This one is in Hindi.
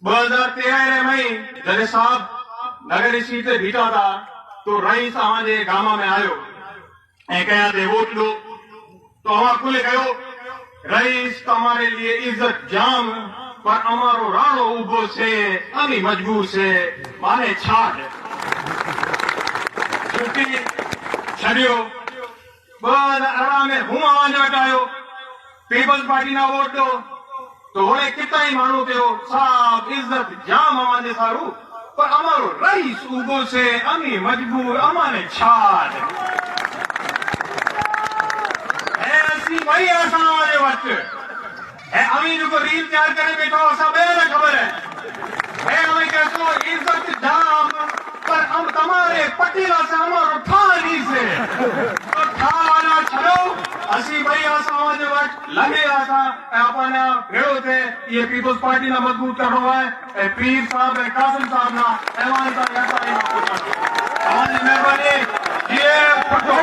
2013 में जॾहिं साहब नगर सीट ते बीठा था तो रईस अवांजे गामा में आयो ऐं कया ते वोट लो तो अवां खुले कयो रईस तुम्हारे लिए इज्जत जाम पर अमारो राणो उभो से अमी मजबूर से माने छा है छुट्टी छड़ियो 2018 में हूं अवांजे वटि आयो पीपल्स पार्टी ना वोट दो तो होने कितना ही माण्हू कयो साहब इज्जत जाम अवांजे सारू पर अमारो रईस उभो से अमी मजबूर अमाने छा है ऐसी वही असां अवांजे वटि ऐं अमी जेको रील तैयार करे वेठो असां ॿिए न ख़बर है अमी कहतो इज्जत जाम पर हम तुम्हारे पटीला से हमारो ठा नहीं से तो ठा वाला छड़ो असी भई असां अवांजे वटि लॻे असां ऐं अपन भेड़ो थे ये पीपल्स पार्टी ना मजबूत करणो आहे ऐं पीर साहब ऐं कासिम साहब ना ऐवान सां यात्रा ई ना पहुचाइणो तव्हांजी महिरबानी ये पटो